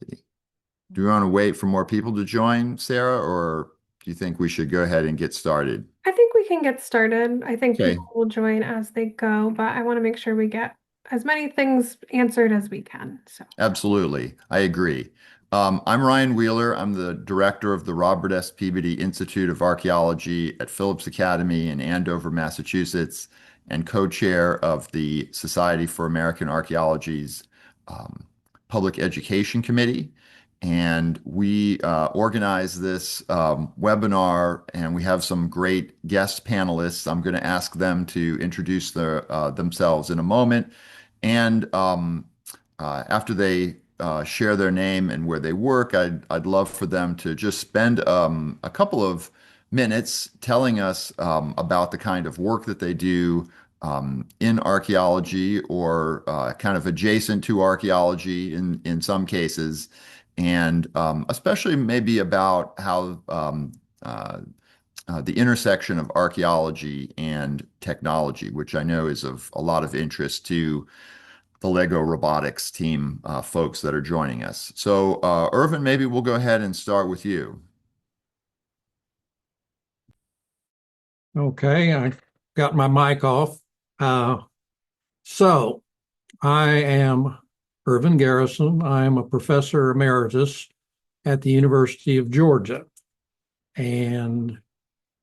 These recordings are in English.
See. Do we want to wait for more people to join, Sarah, or do you think we should go ahead and get started? I think we can get started. I think Okay, people will join as they go, but I want to make sure we get as many things answered as we can. So, absolutely. I agree. I'm Ryan Wheeler. I'm the director of the Robert S. Peabody Institute of Archaeology at Phillips Academy in Andover, Massachusetts, and co-chair of the Society for American Archaeology's um, Public Education Committee. And we organize this webinar, and we have some great guest panelists. I'm going to ask them to introduce themselves in a moment. And after they share their name and where they work, I'd love for them to just spend a couple of minutes telling us about the kind of work that they do in archaeology or kind of adjacent to archaeology in some cases, and especially maybe about how uh, the intersection of archaeology and technology, which I know is of a lot of interest to the Lego Robotics team folks that are joining us. So, Ervan, maybe we'll go ahead and start with you. Okay, I got my mic off. Uh, so I am Ervan Garrison. I am a professor emeritus at the University of Georgia. And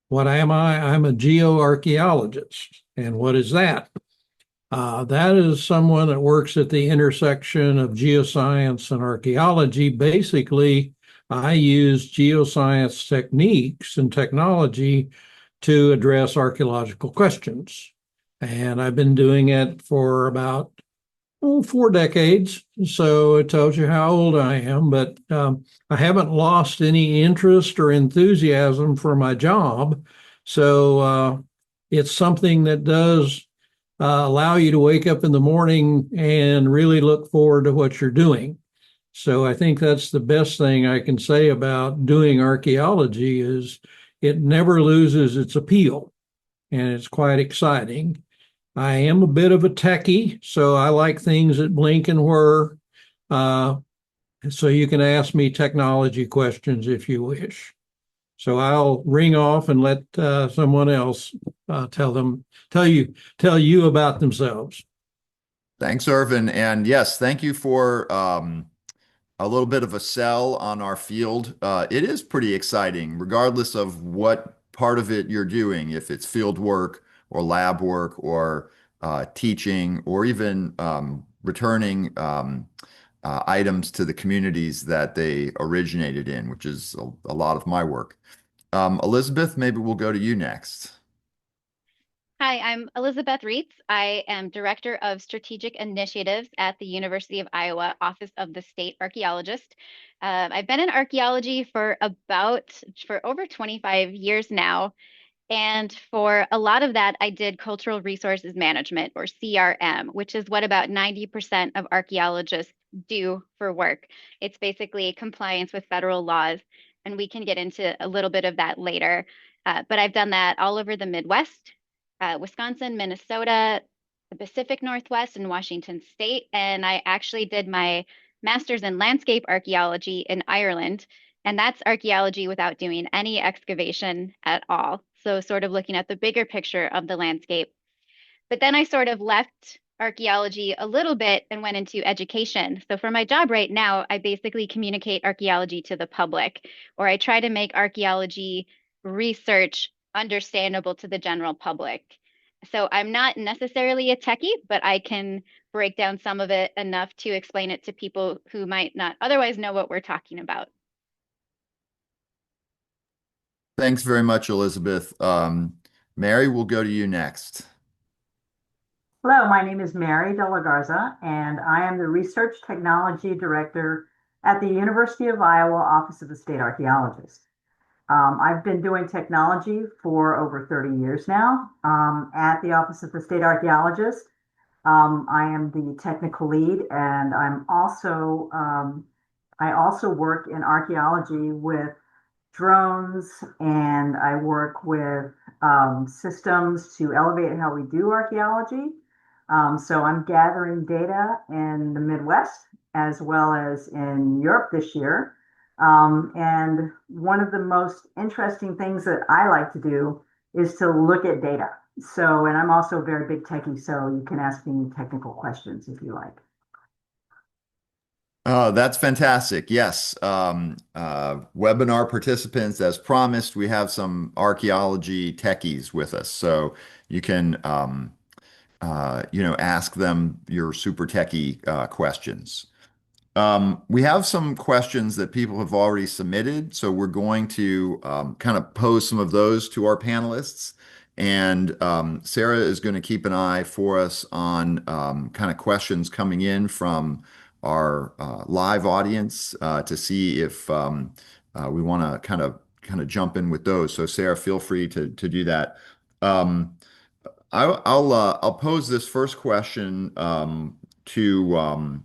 what am I? I'm a geoarchaeologist. And what is that? That is someone that works at the intersection of geoscience and archaeology. Basically, I use geoscience techniques and technology to address archaeological questions. And I've been doing it for about 4 decades. So it tells you how old I am, but I haven't lost any interest or enthusiasm for my job. So it's something that does allow you to wake up in the morning and really look forward to what you're doing. So I think that's the best thing I can say about doing archaeology is it never loses its appeal and it's quite exciting. I am a bit of a techie, so I like things that blink and whir. Uh, so you can ask me technology questions if you wish. So I'll ring off and let someone else tell you about themselves. Thanks, Ervan. And yes, thank you for a little bit of a sell on our field. It is pretty exciting, regardless of what part of it you're doing, if it's field work or lab work or teaching or even returning items to the communities that they originated in, which is a lot of my work. Elizabeth, maybe we'll go to you next. Hi, I'm Elizabeth Reetz. I am Director of Strategic Initiatives at the University of Iowa Office of the State Archaeologist. I've been in archaeology for over 25 years now. And for a lot of that, I did cultural resources management or CRM, which is what about 90% of archaeologists do for work. It's basically compliance with federal laws. And we can get into a little bit of that later. But I've done that all over the Midwest, Wisconsin, Minnesota, the Pacific Northwest, and Washington State. And I actually did my master's in landscape archaeology in Ireland. And that's archaeology without doing any excavation at all. So, sort of looking at the bigger picture of the landscape. But then I sort of left archaeology a little bit and went into education. So, for my job right now, I basically communicate archaeology to the public, or I try to make archaeology research understandable to the general public. So, I'm not necessarily a techie, but I can break down some of it enough to explain it to people who might not otherwise know what we're talking about. Thanks very much, Elizabeth. Mary, we'll go to you next. Hello, my name is Mary De La Garza, and I am the Research Technology Director at the University of Iowa Office of the State Archaeologist. I've been doing technology for over 30 years now at the Office of the State Archaeologist. I am the technical lead, and I also work in archaeology with drones, and I work with systems to elevate how we do archaeology. So I'm gathering data in the Midwest as well as in Europe this year. And one of the most interesting things that I like to do is to look at data. So, and I'm also a very big techie, so you can ask me technical questions if you like. Oh, that's fantastic. Yes. Webinar participants, as promised, we have some archaeology techies with us. So you can, ask them your super techie questions. We have some questions that people have already submitted, so we're going to kind of pose some of those to our panelists. And Sarah is going to keep an eye for us on kind of questions coming in from our live audience to see if we want to kind of jump in with those. So Sarah, feel free to do that. Um, I'll pose this first question to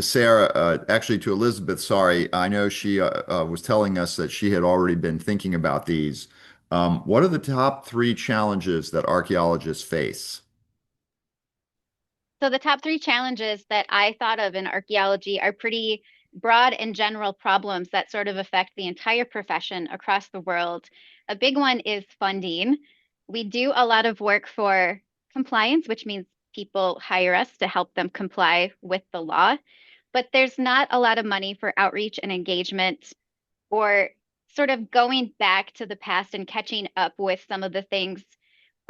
Sarah, actually to Elizabeth, sorry. I know she was telling us that she had already been thinking about these. What are the top three challenges that archaeologists face? So the top three challenges that I thought of in archaeology are pretty broad and general problems that sort of affect the entire profession across the world. A big one is funding. We do a lot of work for compliance, which means people hire us to help them comply with the law. But there's not a lot of money for outreach and engagement or sort of going back to the past and catching up with some of the things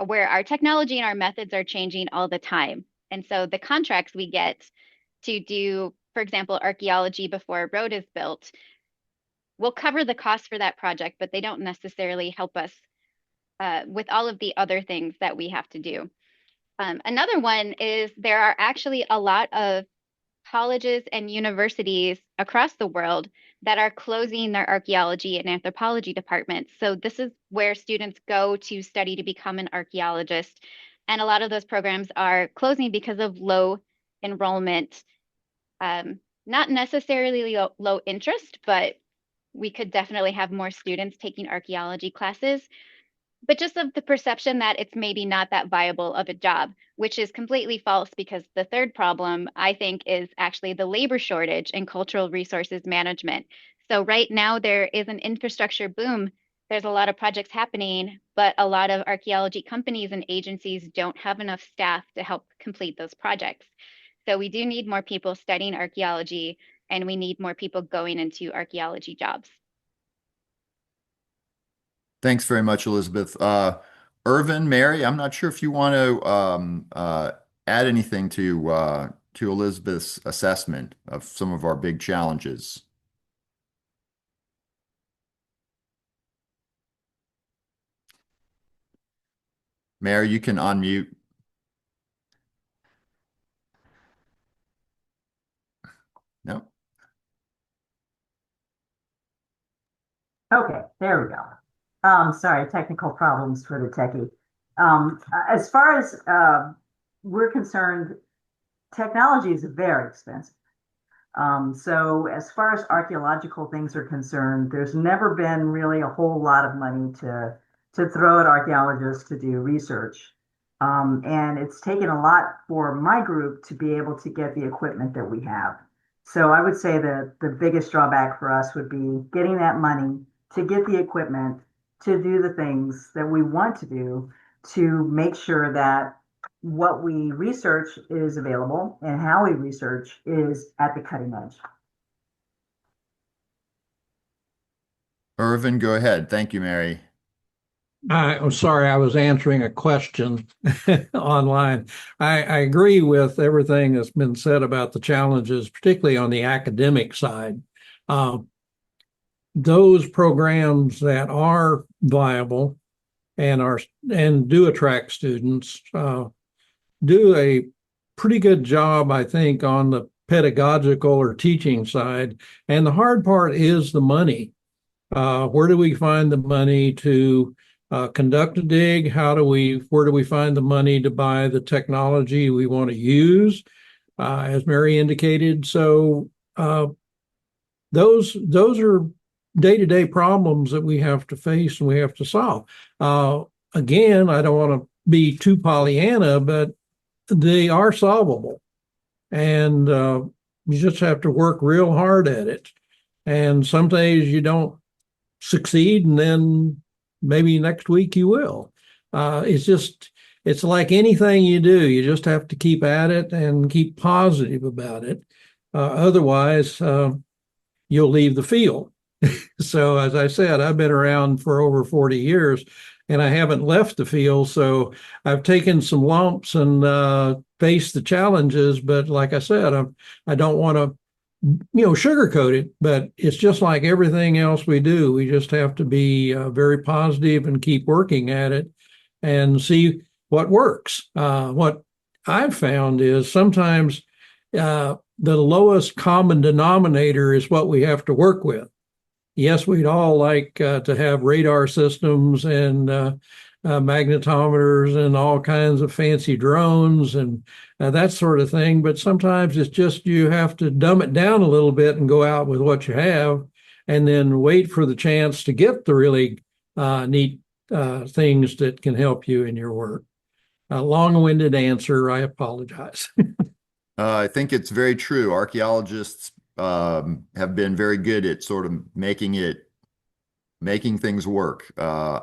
where our technology and our methods are changing all the time. And so the contracts we get to do, for example, archaeology before a road is built, will cover the cost for that project, but they don't necessarily help us with all of the other things that we have to do. Another one is there are actually a lot of colleges and universities across the world that are closing their archaeology and anthropology departments. So this is where students go to study to become an archaeologist. And a lot of those programs are closing because of low enrollment, not necessarily low interest, but we could definitely have more students taking archaeology classes, but just of the perception that it's maybe not that viable of a job, which is completely false because the third problem, I think, is actually the labor shortage in cultural resources management. So right now there is an infrastructure boom. There's a lot of projects happening, but a lot of archaeology companies and agencies don't have enough staff to help complete those projects. So we do need more people studying archaeology, and we need more people going into archaeology jobs. Thanks very much, Elizabeth. Ervan, Mary, I'm not sure if you want to add anything to Elizabeth's assessment of some of our big challenges. Mary, you can unmute. No. Okay, there we go. Sorry, technical problems for the techie. As far as we're concerned, technology is very expensive. So as far as archaeological things are concerned, there's never been really a whole lot of money to throw at archaeologists to do research. And it's taken a lot for my group to be able to get the equipment that we have. So I would say that the biggest drawback for us would be getting that money to get the equipment to do the things that we want to do to make sure that what we research is available and how we research is at the cutting edge. Ervan, go ahead. Thank you, Mary. I'm sorry, I was answering a question online. I agree with everything that's been said about the challenges, particularly on the academic side. Those programs that are viable and do attract students do a pretty good job, I think, on the pedagogical or teaching side. And the hard part is the money. Where do we find the money to conduct a dig? Where do we find the money to buy the technology we want to use, as Mary indicated? So those are day-to-day problems that we have to face and we have to solve. Again, I don't want to be too Pollyanna, but they are solvable. And You just have to work real hard at it. And some days you don't succeed, and then maybe next week you will. It's like anything you do. You just have to keep at it and keep positive about it. Otherwise, you'll leave the field. So, as I said, I've been around for over 40 years and I haven't left the field. So, I've taken some lumps and faced the challenges. But, like I said, I don't want to, sugarcoat it. But it's just like everything else we do. We just have to be very positive and keep working at it and see what works. What I've found is sometimes the lowest common denominator is what we have to work with. Yes, we'd all like to have radar systems and magnetometers and all kinds of fancy drones and that sort of thing. But sometimes it's just you have to dumb it down a little bit and go out with what you have and then wait for the chance to get the really neat things that can help you in your work. A long-winded answer. I apologize. I think it's very true. Archaeologists have been very good at sort of making things work,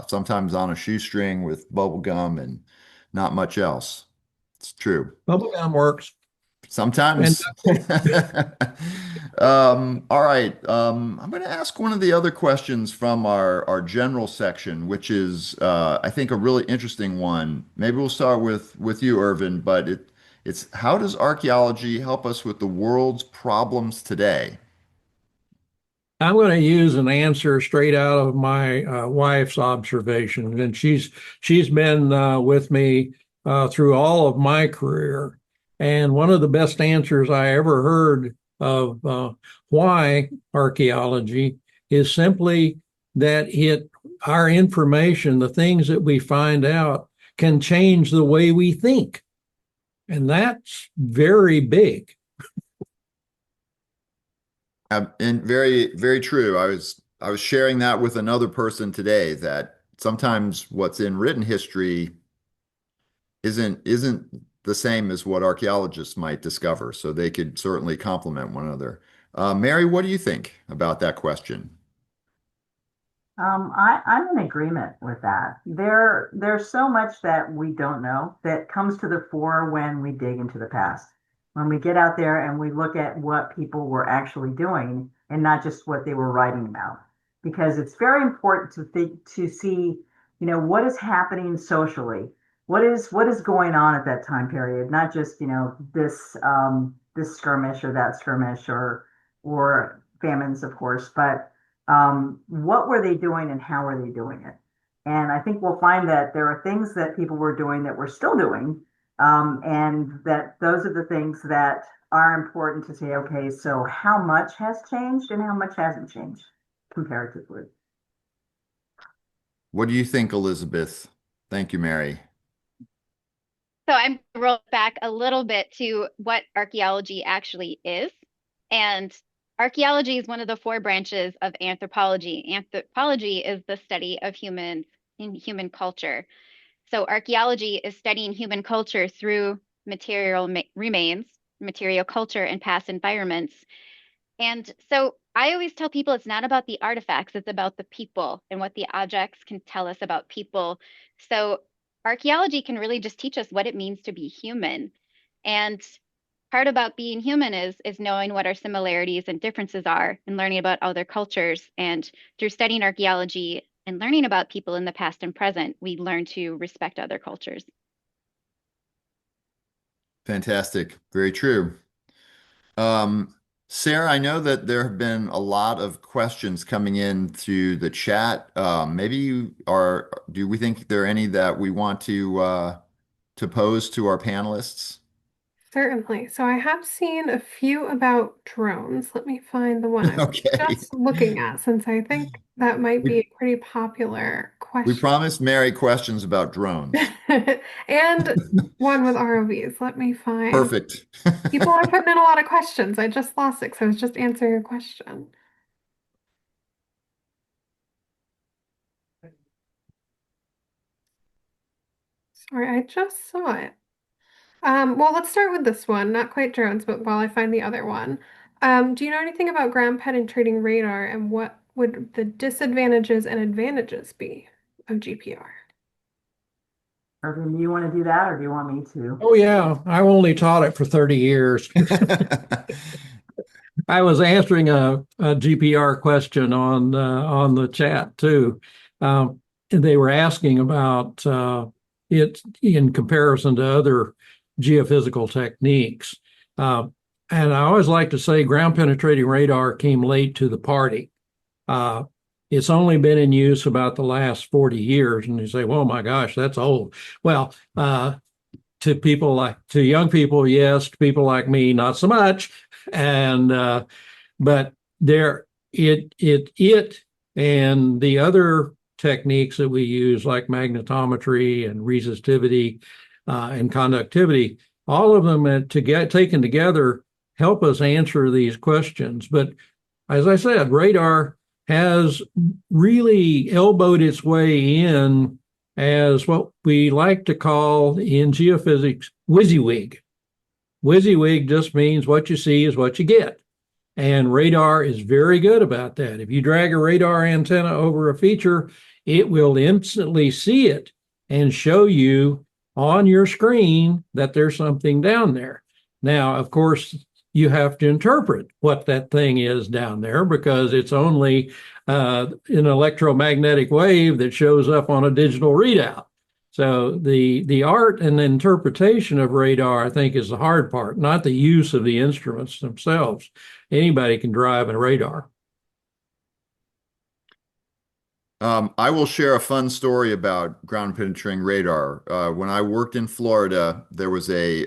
sometimes on a shoestring with bubble gum and not much else. It's true. Bubblegum works. And Sometimes. All right. I'm going to ask one of the other questions from our general section, which is, I think, a really interesting one. Maybe we'll start with you, Ervan, but it's how does archaeology help us with the world's problems today? I'm going to use an answer straight out of my wife's observations, and she's been with me through all of my career. And one of the best answers I ever heard of why archaeology is simply that our information, the things that we find out, can change the way we think, and that's very big. And very, very true. I was sharing that with another person today that sometimes what's in written history isn't the same as what archaeologists might discover. So they could certainly complement one another. Mary, what do you think about that question? I'm in agreement with that. There's so much that we don't know that comes to the fore when we dig into the past. When we get out there and we look at what people were actually doing and not just what they were writing about. Because it's very important to see, what is happening socially. What is going on at that time period, not just, this skirmish or that skirmish or famines, of course, but what were they doing and how were they doing it? And I think we'll find that there are things that people were doing that we're still doing, and that those are the things that are important to say, okay, so how much has changed and how much hasn't changed comparatively? What do you think, Elizabeth? Thank you, Mary. So I'm going to roll back a little bit to what archaeology actually is. And archaeology is one of the four branches of anthropology. Anthropology is the study of humans in human culture. So archaeology is studying human culture through material remains, material culture, and past environments. And so I always tell people it's not about the artifacts, it's about the people and what the objects can tell us about people. So archaeology can really just teach us what it means to be human. And part about being human is knowing what our similarities and differences are and learning about other cultures. And through studying archaeology and learning about people in the past and present, we learn to respect other cultures. Fantastic. Very true. Sarah, I know that there have been a lot of questions coming in through the chat. Do we think there are any that we want to pose to our panelists? Certainly. So I have seen a few about drones. Let me find the one I was Okay. just looking at, since I think that might be We, a pretty popular we question. promised Mary questions about drones. And one with ROVs. Let me find. Perfect. People are putting in a lot of questions. I just lost it, so I was just answering a question. Sorry, I just saw it. Well, let's start with this one. Not quite drones, but while I find the other one. Do you know anything about ground penetrating radar and what would the disadvantages and advantages be of GPR? Irvin, do you want to do that or do you want me to? Oh, yeah. I only taught it for 30 years. I was answering a GPR question on the chat too. And they were asking about it in comparison to other geophysical techniques. And I always like to say ground penetrating radar came late to the party. It's only been in use about the last 40 years. And you say, well, my gosh, that's old. Well, to young people, yes, to people like me, not so much. And but it and the other techniques that we use like magnetometry and resistivity and conductivity, all of them taken together help us answer these questions. But as I said, radar has really elbowed its way in as what we like to call in geophysics WYSIWYG. WYSIWYG just means what you see is what you get. And radar is very good about that. If you drag a radar antenna over a feature, it will instantly see it and show you on your screen that there's something down there. Now, of course, you have to interpret what that thing is down there because it's only an electromagnetic wave that shows up on a digital readout. So the art and the interpretation of radar, I think, is the hard part, not the use of the instruments themselves. Anybody can drive a radar. I will share a fun story about ground penetrating radar. When I worked in Florida, there was a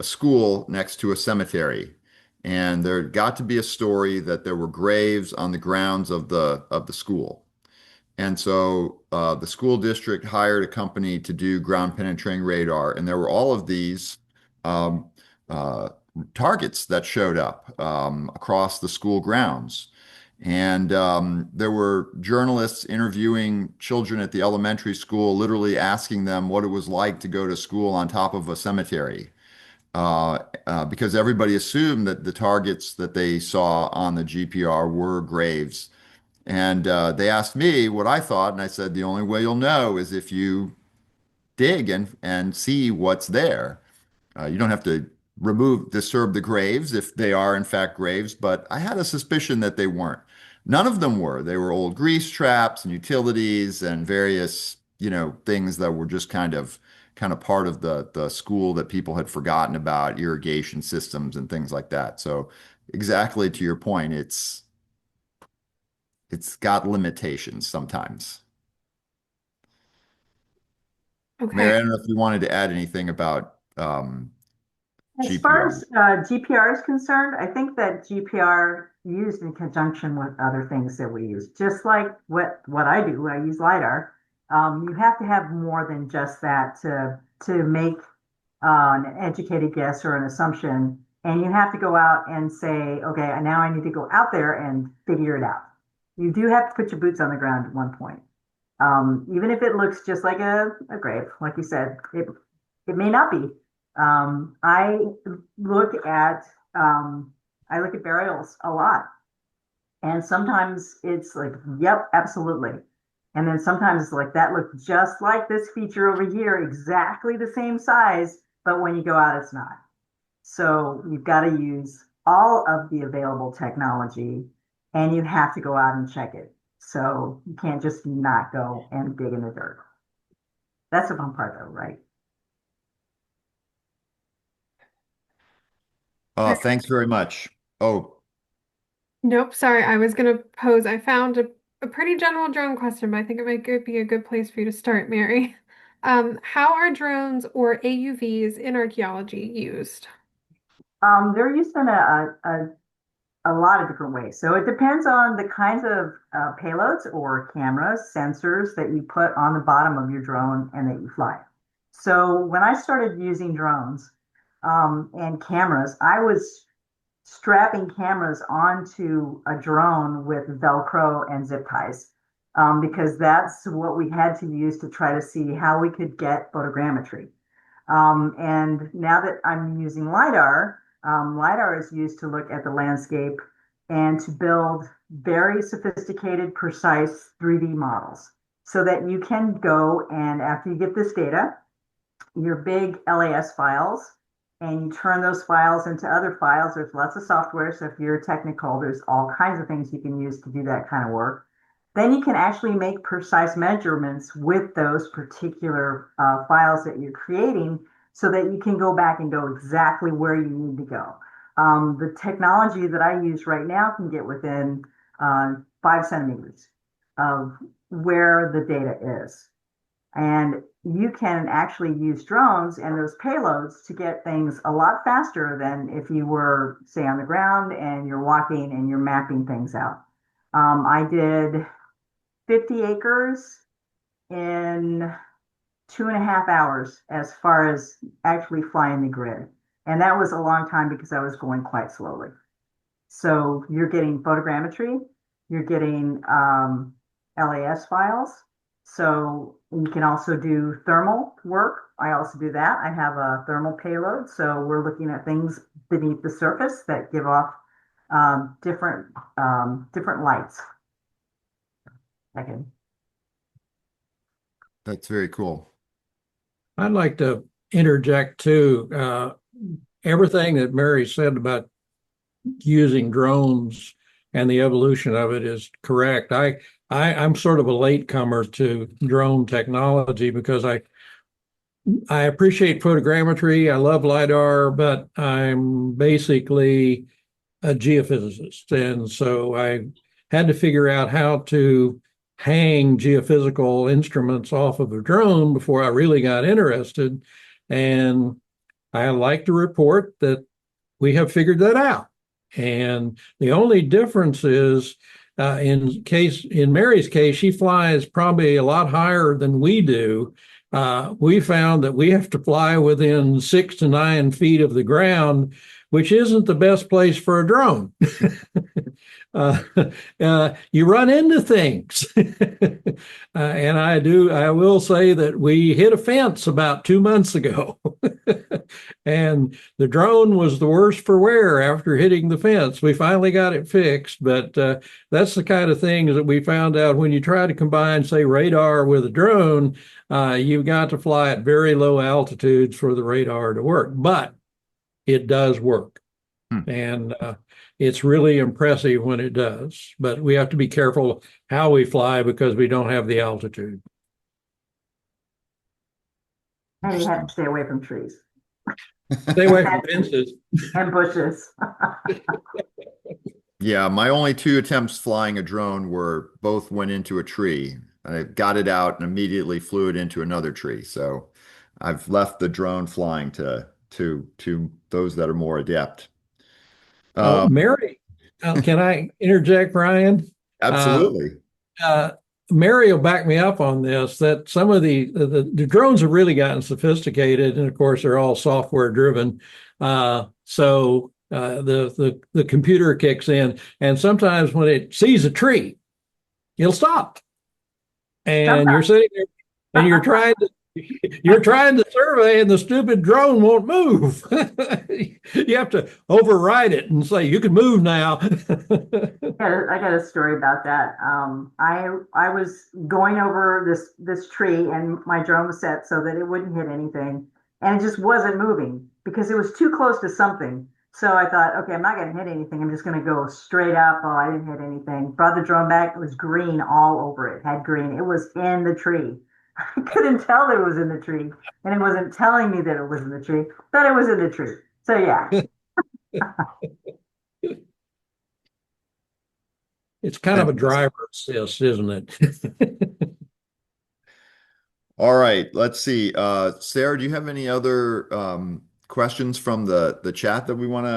school next to a cemetery, and there got to be a story that there were graves on the grounds of the school. And so the school district hired a company to do ground penetrating radar, and there were all of these um, uh, targets that showed up across the school grounds. And there were journalists interviewing children at the elementary school, literally asking them what it was like to go to school on top of a cemetery. Because everybody assumed that the targets that they saw on the GPR were graves. And they asked me what I thought, and I said, the only way you'll know is if you dig and see what's there. You don't have to disturb the graves if they are in fact graves, but I had a suspicion that they weren't. None of them were. They were old grease traps and utilities and various, things that were just kind of part of the school that people had forgotten about, irrigation systems and things like that. So exactly to your point, it's got limitations sometimes. Mary, Okay. I don't know if you wanted to add anything about As far GPR. as GPR is concerned, I think that GPR used in conjunction with other things that we use, just like what I do, I use LiDAR. You have to have more than just that to make an educated guess or an assumption. And you have to go out and say, okay, now I need to go out there and figure it out. You do have to put your boots on the ground at one point. Even if it looks just like a grave, like you said, it may not be. I look at I look at burials a lot, and sometimes it's like, yep, absolutely. And then sometimes it's like that looked just like this feature over here, exactly the same size, but when you go out, it's not. So you've got to use all of the available technology, and you have to go out and check it. So you can't just not go and dig in the dirt. That's the fun part, though, right? Thanks very much. Oh, Nope, sorry. I was going to pose. I found a pretty general drone question, but I think it might be a good place for you to start, Mary. How are drones or AUVs in archaeology used? They're used in a lot of different ways. So it depends on the kinds of payloads or cameras, sensors that you put on the bottom of your drone and that you fly. So when I started using drones and cameras, I was strapping cameras onto a drone with Velcro and zip ties because that's what we had to use to try to see how we could get photogrammetry. And now that I'm using LiDAR, LiDAR is used to look at the landscape and to build very sophisticated, precise 3D models so that you can go and after you get this data, your big LAS files, and you turn those files into other files. There's lots of software. So if you're technical, there's all kinds of things you can use to do that kind of work. Then you can actually make precise measurements with those particular files that you're creating so that you can go back and go exactly where you need to go. The technology that I use right now can get within 5 centimeters of where the data is. And you can actually use drones and those payloads to get things a lot faster than if you were, say, on the ground and you're walking and you're mapping things out. I did 50 acres in 2.5 hours as far as actually flying the grid. And that was a long time because I was going quite slowly. So you're getting photogrammetry, you're getting LAS files. So you can also do thermal work. I also do that. I have a thermal payload. So we're looking at things beneath the surface that give off different lights. Okay. That's very cool. I'd like to interject too. Everything that Mary said about using drones and the evolution of it is correct. I'm sort of a latecomer to drone technology because I appreciate photogrammetry. I love LiDAR, but I'm basically a geophysicist. And so I had to figure out how to hang geophysical instruments off of a drone before I really got interested. And I like to report that we have figured that out. And the only difference is in Mary's case, she flies probably a lot higher than we do. We found that we have to fly within 6 to 9 feet of the ground, which isn't the best place for a drone. You run into things. And I will say that we hit a fence about 2 months ago. And the drone was the worse for wear after hitting the fence. We finally got it fixed, but that's the kind of things that we found out when you try to combine, say, radar with a drone, you've got to fly at very low altitudes for the radar to work, but it does work. And it's really impressive when it does, but we have to be careful how we fly because we don't have the altitude. And you have to stay away from trees. Stay away from fences. And bushes. Yeah, my only 2 attempts flying a drone both went into a tree. I got it out and immediately flew it into another tree. So I've left the drone flying to those that are more adept. Mary, can I interject, Ryan? Absolutely. Mary will back me up on this, that some of the drones have really gotten sophisticated, and of course they're all software driven. So the computer kicks in, and sometimes when it sees a tree, it'll stop. And you're sitting there and you're trying to survey, and the stupid drone won't move. You have to override it and say, you can move now. I got a story about that. I was going over this tree, and my drone was set so that it wouldn't hit anything, and it just wasn't moving because it was too close to something. So I thought, okay, I'm not going to hit anything. I'm just going to go straight up. Oh, I didn't hit anything. Brought the drone back. It was green all over it. Had green. It was in the tree. I couldn't tell it was in the tree, and it wasn't telling me that it was in the tree, but it was in the tree. So yeah. It's kind of a driver assist, isn't it? All right, let's see. Sarah, do you have any other questions from the chat that we want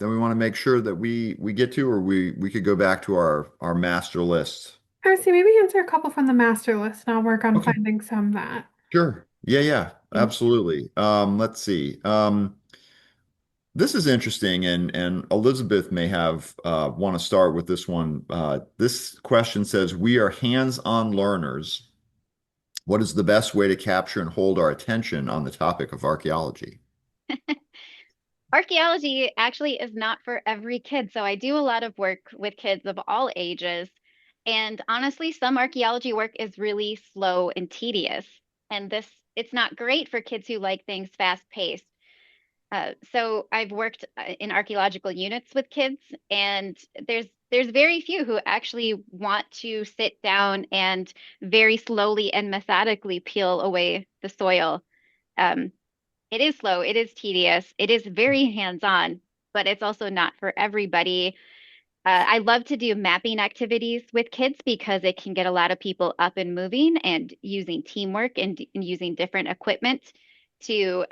to make sure that we get to, or we could go back to our master list? I see. Maybe answer a couple from the master list, and I'll work on finding some that. Sure. Yeah, absolutely. Let's see. This is interesting, and Elizabeth may have want to start with this one. This question says, we are hands-on learners. What is the best way to capture and hold our attention on the topic of archaeology? Archaeology actually is not for every kid. So I do a lot of work with kids of all ages. And honestly, some archaeology work is really slow and tedious. And it's not great for kids who like things fast paced. So I've worked in archaeological units with kids, and there's very few who actually want to sit down and very slowly and methodically peel away the soil. Um, it is slow, it is tedious, it is very hands-on, but it's also not for everybody. I love to do mapping activities with kids because it can get a lot of people up and moving and using teamwork and using different equipment to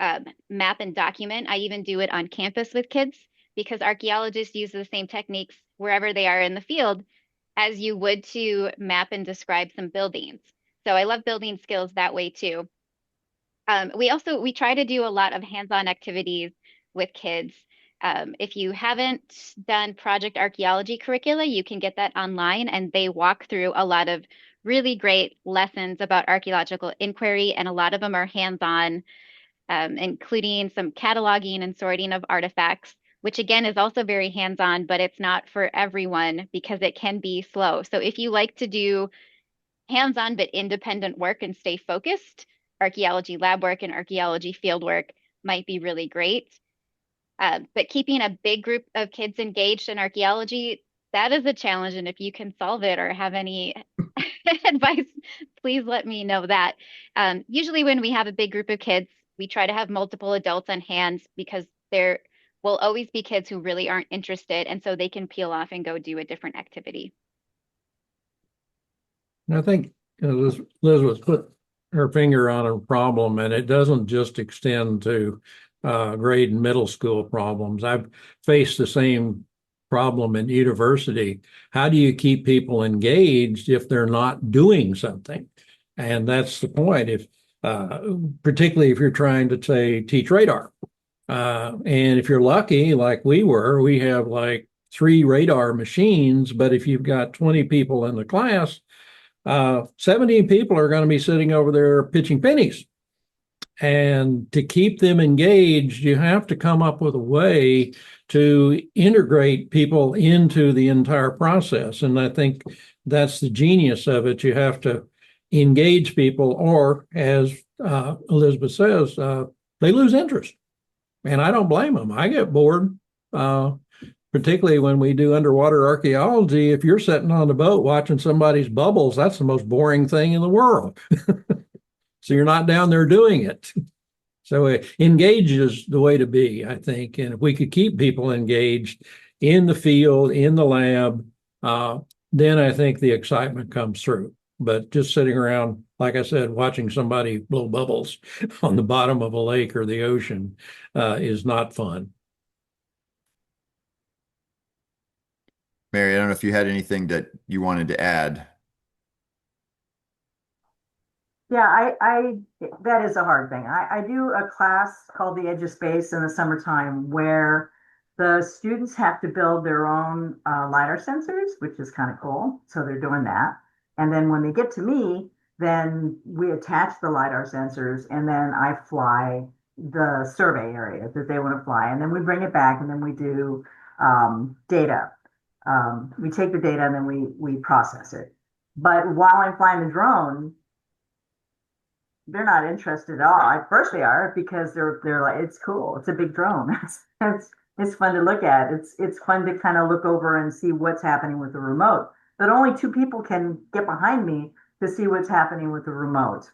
map and document. I even do it on campus with kids because archaeologists use the same techniques wherever they are in the field as you would to map and describe some buildings. So I love building skills that way too. We try to do a lot of hands-on activities with kids. If you haven't done project archaeology curricula, you can get that online, and they walk through a lot of really great lessons about archaeological inquiry, and a lot of them are hands-on, including some cataloging and sorting of artifacts, which again is also very hands-on, but it's not for everyone because it can be slow. So if you like to do hands-on but independent work and stay focused, archaeology lab work and archaeology field work might be really great. But keeping a big group of kids engaged in archaeology, that is a challenge. And if you can solve it or have any advice, please let me know that. Usually when we have a big group of kids, we try to have multiple adults on hand because there will always be kids who really aren't interested. And so they can peel off and go do a different activity. I think Elizabeth put her finger on a problem, and it doesn't just extend to grade and middle school problems. I've faced the same problem in university. How do you keep people engaged if they're not doing something? And that's the point. If particularly if you're trying to say teach radar, and if you're lucky, like we were, we have like 3 radar machines. But if you've got 20 people in the class, 17 people are going to be sitting over there pitching pennies. And to keep them engaged, you have to come up with a way to integrate people into the entire process. And I think that's the genius of it. You have to engage people, or as Elizabeth says, they lose interest. And I don't blame them. I get bored. Particularly when we do underwater archaeology, if you're sitting on the boat watching somebody's bubbles, that's the most boring thing in the world. So you're not down there doing it. So engaged is the way to be, I think. And if we could keep people engaged in the field, in the lab, then I think the excitement comes through. But just sitting around, like I said, watching somebody blow bubbles on the bottom of a lake or the ocean is not fun. Mary, I don't know if you had anything that you wanted to add. Yeah, that is a hard thing. I do a class called The Edge of Space in the summertime where the students have to build their own LiDAR sensors, which is kind of cool. So they're doing that. And then when they get to me, then we attach the LiDAR sensors and then I fly the survey area that they want to fly. And then we bring it back and then we do data. We take the data and then we process it. But while I'm flying the drone, they're not interested at all. At first they are because they're like, it's cool. It's a big drone. It's fun to look at. It's fun to kind of look over and see what's happening with the remote. But only 2 people can get behind me to see what's happening with the remote.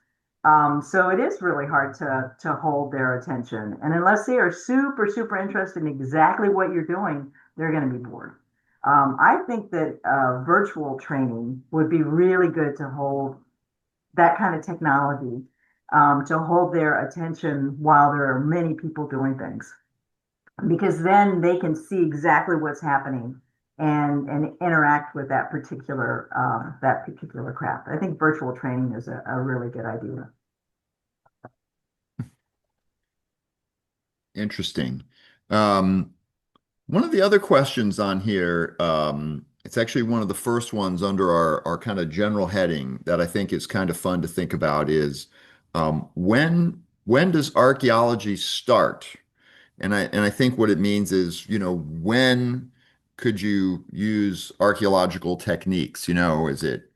So it is really hard to hold their attention. And unless they are super, super interested in exactly what you're doing, they're going to be bored. I think that virtual training would be really good to hold that kind of technology, to hold their attention while there are many people doing things, because then they can see exactly what's happening and interact with that particular craft. I think virtual training is a really good idea. Interesting. One of the other questions on here It's actually one of the first ones under our kind of general heading that I think is kind of fun to think about is when does archaeology start? And I think what it means is, when could you use archaeological techniques? Is it,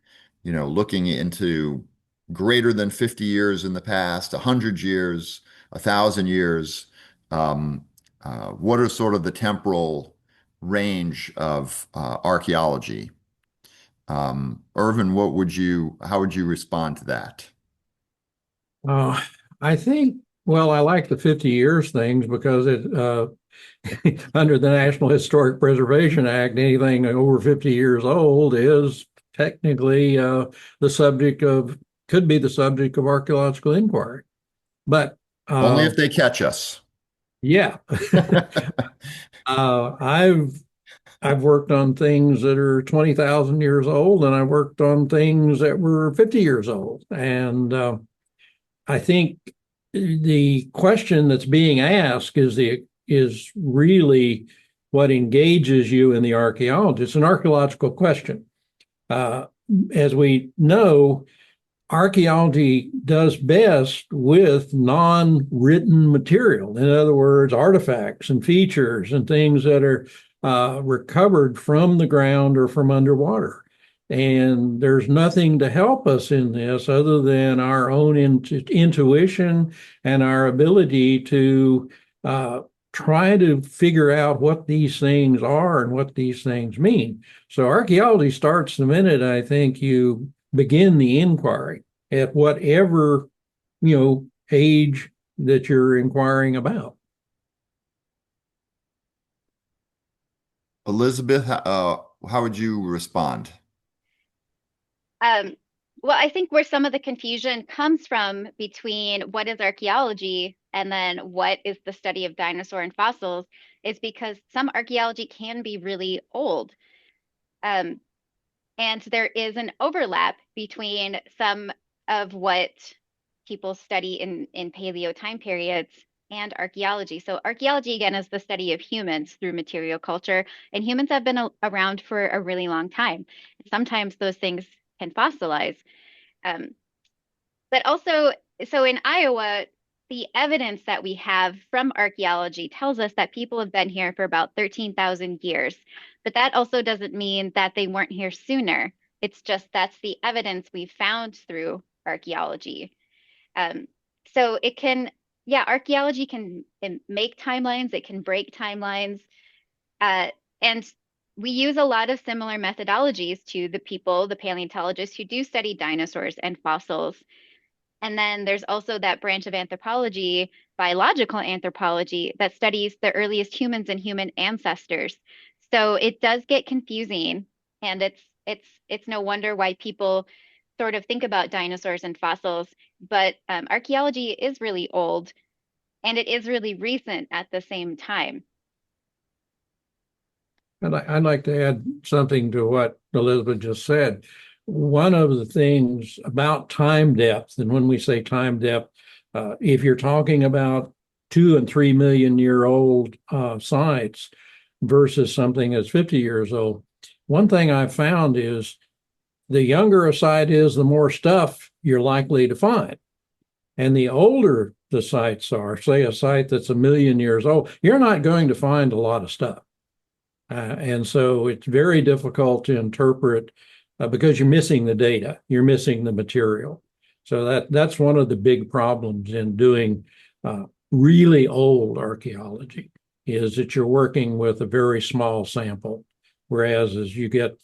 looking into greater than 50 years in the past, 100 years, 1,000 years? What are sort of the temporal range of archaeology? Ervan, how would you respond to that? Uh, I think, well, I like the 50 years things because under the National Historic Preservation Act, anything over 50 years old is technically the subject of, could be the subject of archaeological inquiry. But Only uh, if they catch us. yeah, uh, I've I've worked on things that are 20,000 years old, and I worked on things that were 50 years old. And I think the question that's being asked is really what engages you in the archaeology. It's an archaeological question. Uh, as we know, archaeology does best with non-written material. In other words, artifacts and features and things that are recovered from the ground or from underwater. And there's nothing to help us in this other than our own intuition and our ability to try to figure out what these things are and what these things mean. So archaeology starts the minute I think you begin the inquiry at whatever, age that you're inquiring about. Elizabeth, how would you respond? Um, well, I think where some of the confusion comes from between what is archaeology and then what is the study of dinosaur and fossils is because some archaeology can be really old. Um, and there is an overlap between some of what people study in paleo time periods and archaeology. So archaeology, again, is the study of humans through material culture, and humans have been around for a really long time. Sometimes those things can fossilize. Um, but also, so in Iowa, the evidence that we have from archaeology tells us that people have been here for about 13,000 years. But that also doesn't mean that they weren't here sooner. It's just that's the evidence we've found through archaeology. Um, so it can, yeah, archaeology can make timelines, it can break timelines. Uh, and we use a lot of similar methodologies to the people, the paleontologists who do study dinosaurs and fossils. And then there's also that branch of anthropology, biological anthropology, that studies the earliest humans and human ancestors. So it does get confusing, and it's no wonder why people sort of think about dinosaurs and fossils. But archaeology is really old, and it is really recent at the same time. I'd like to add something to what Elizabeth just said. One of the things about time depth, and when we say time depth, if you're talking about 2 and 3 million year old sites versus something that's 50 years old, one thing I've found is the younger a site is, the more stuff you're likely to find. And the older the sites are, say a site that's 1 million years old, you're not going to find a lot of stuff. And so it's very difficult to interpret because you're missing the data, you're missing the material. So that's one of the big problems in doing really old archaeology is that you're working with a very small sample, whereas as you get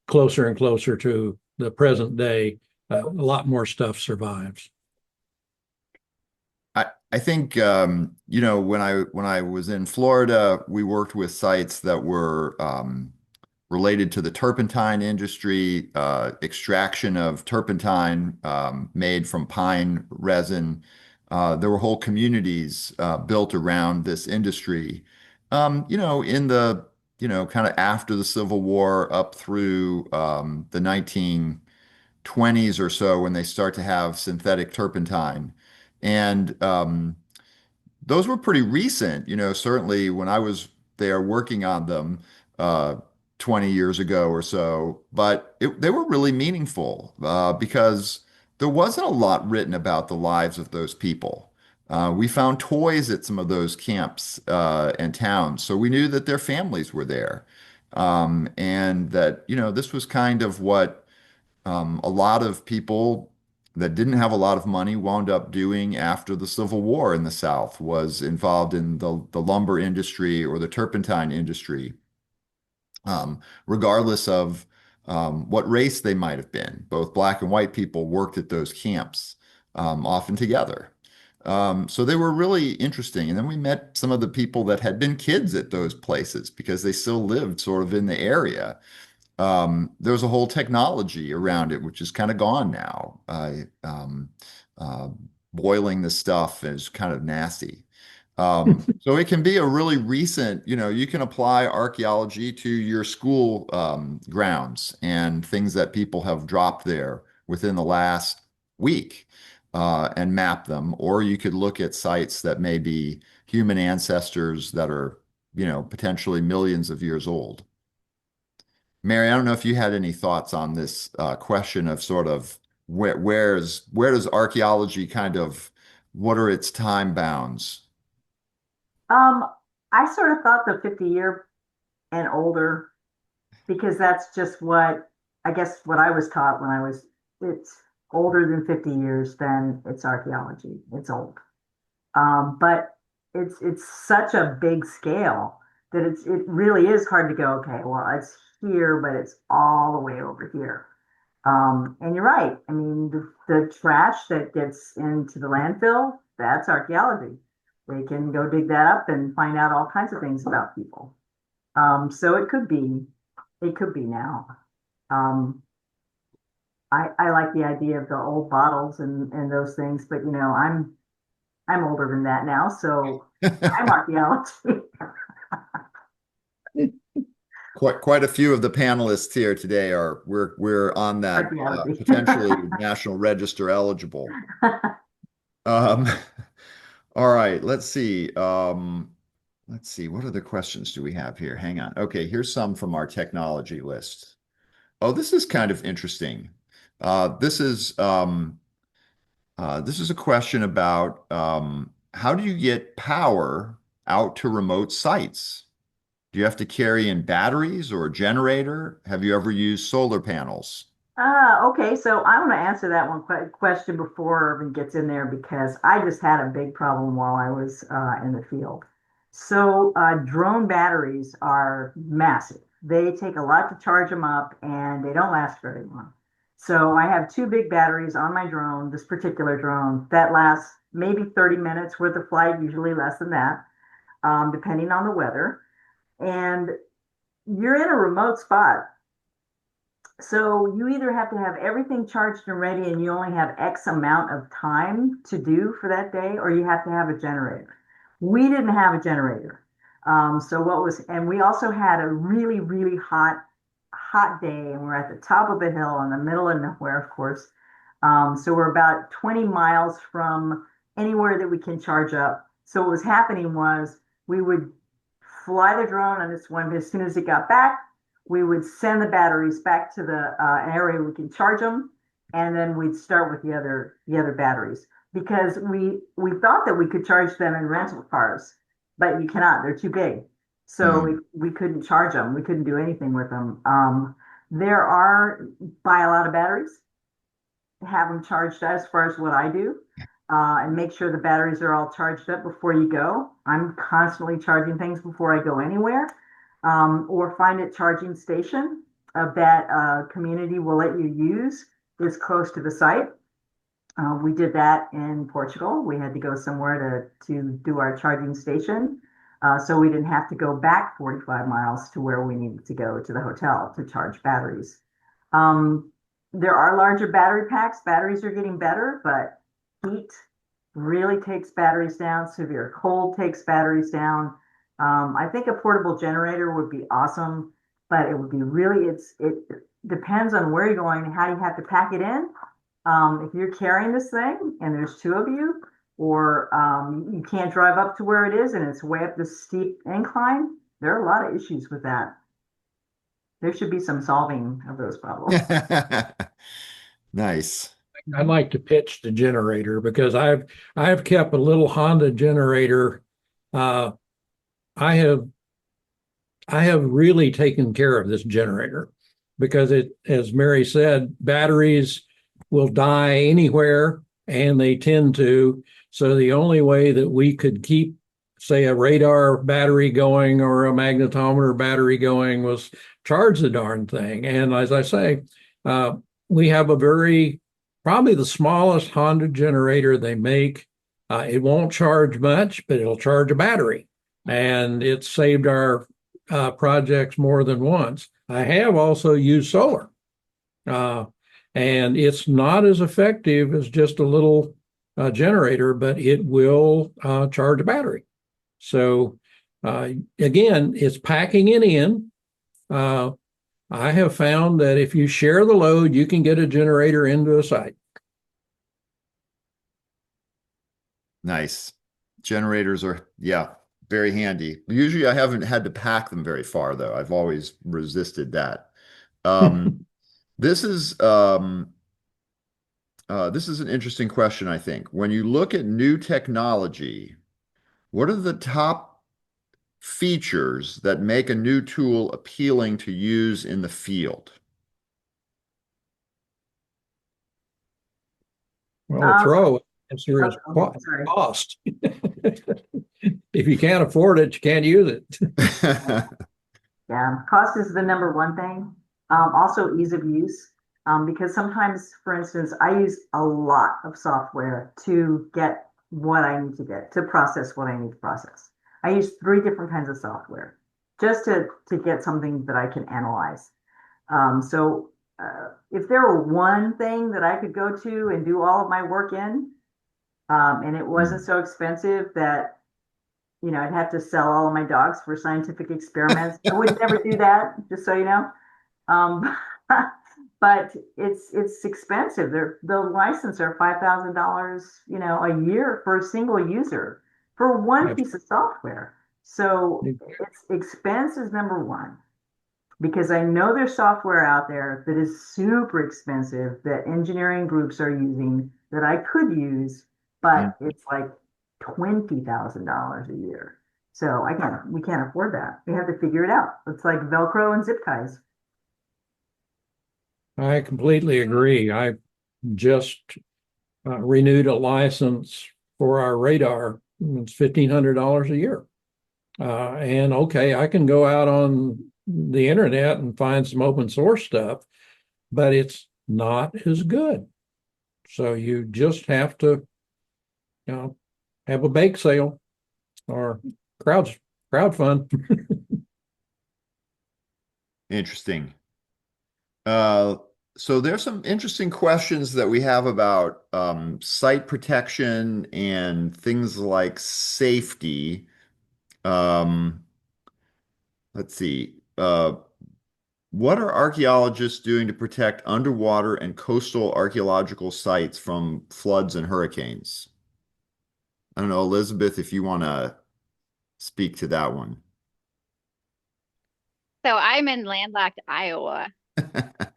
closer and closer to the present day, a lot more stuff survives. I think when I was in Florida, we worked with sites that were related to the turpentine industry, extraction of turpentine made from pine resin. There were whole communities built around this industry. In the kind of after the Civil War up through the 1920s or so, when they start to have synthetic turpentine. And those were pretty recent, certainly when I was there working on them, 20 years ago or so, but they were really meaningful because there wasn't a lot written about the lives of those people. We found toys at some of those camps and towns, so we knew that their families were there. And that, this was kind of what a lot of people that didn't have a lot of money wound up doing after the Civil War in the South, was involved in the lumber industry or the turpentine industry, regardless of what race they might have been. Both black and white people worked at those camps, often together. So they were really interesting. And then we met some of the people that had been kids at those places because they still lived sort of in the area. There was a whole technology around it, which is kind of gone now. Uh, Boiling the stuff is kind of nasty. So it can be a really recent, you can apply archaeology to your school grounds and things that people have dropped there within the last week and map them. Or you could look at sites that may be human ancestors that are, potentially millions of years old. Mary, I don't know if you had any thoughts on this question of sort of where does archaeology kind of, what are its time bounds? Um, I sort of thought the 50-year and older, because that's just what I guess what I was taught when I was, it's older than 50 years, then it's archaeology. It's old. But it's such a big scale that it really is hard to go, okay, well, it's here, but it's all the way over here. And you're right. I mean, the trash that gets into the landfill, that's archaeology. We can go dig that up and find out all kinds of things about people. So it could be now. Um, I like the idea of the old bottles and those things, but I'm older than that now, so I'm archaeology. Quite a few of the panelists here today we're on that Archaeology. potentially National Register eligible. Um, all right, let's see. What other questions do we have here? Hang on. Okay, here's some from our technology list. Oh, this is kind of interesting. This is a question about how do you get power out to remote sites? Do you have to carry in batteries or a generator? Have you ever used solar panels? Okay, so I want to answer that one question before Irvin gets in there because I just had a big problem while I was in the field. So drone batteries are massive. They take a lot to charge them up and they don't last very long. So I have two big batteries on my drone, this particular drone, that lasts maybe 30 minutes worth of flight, usually less than that, depending on the weather. And you're in a remote spot. So you either have to have everything charged and ready and you only have X amount of time to do for that day, or you have to have a generator. We didn't have a generator. And we also had a really, really hot day, and we're at the top of a hill in the middle of nowhere, of course. So we're about 20 miles from anywhere that we can charge up. So what was happening was we would fly the drone on this one, but as soon as it got back, we would send the batteries back to the area we can charge them, and then we'd start with the other batteries because we thought that we could charge them in rental cars, but you cannot. They're too big, so we couldn't charge them. We couldn't do anything with them. There are buy a lot of batteries, have them charged as far as what I do. And make sure the batteries are all charged up before you go. I'm constantly charging things before I go anywhere, or find a charging station that community will let you use is close to the site. We did that in Portugal. We had to go somewhere to do our charging station. So we didn't have to go back 45 miles to where we needed to go to the hotel to charge batteries. There are larger battery packs. Batteries are getting better, but heat really takes batteries down. Severe cold takes batteries down. I think a portable generator would be awesome, but it would be it depends on where you're going and how you have to pack it in. If you're carrying this thing and there's two of you, or you can't drive up to where it is and it's way up this steep incline, there are a lot of issues with that. there should be some solving of those problems. Nice. I'd like to pitch the generator because I've kept a little Honda generator. Uh, I have really taken care of this generator because it, as Mary said, batteries will die anywhere and they tend to. So the only way that we could keep, say, a radar battery going or a magnetometer battery going was charge the darn thing. And as I say, we have probably the smallest Honda generator they make. It won't charge much, but it'll charge a battery. And it saved our projects more than once. I have also used solar, and it's not as effective as just a little generator, but it will charge a battery. So again, it's packing it in. I have found that if you share the load, you can get a generator into a site. Nice. Generators are, yeah, very handy. Usually I haven't had to pack them very far though. I've always resisted that. This is an interesting question, I think. When you look at new technology, what are the top features that make a new tool appealing to use in the field? Well, the throw answer is cost. If you can't afford it, you can't use it. Yeah, cost is the number one thing. Also ease of use. Because sometimes, for instance, I use a lot of software to get what I need to get, to process what I need to process. I use 3 different kinds of software just to get something that I can analyze. So if there were one thing that I could go to and do all of my work in, and it wasn't so expensive that, you know, I'd have to sell all of my dogs for scientific experiments. I would never do that, just so you know. But it's expensive. The license are $5,000, you know, a year for a single user for one piece of software. So it's expense is number one, because I know there's software out there that is super expensive that engineering groups are using that I could use, but it's like $20,000 a year. So we can't afford that. We have to figure it out. It's like Velcro and zip ties. I completely agree. I just renewed a license for our radar. It's $1,500 a year. And okay, I can go out on the internet and find some open source stuff, but it's not as good. So you just have to, you know, have a bake sale or crowdfund. Interesting. So there's some interesting questions that we have about site protection and things like safety. Let's see. What are archaeologists doing to protect underwater and coastal archaeological sites from floods and hurricanes? I don't know, Elizabeth, if you want to speak to that one. So I'm in landlocked Iowa. I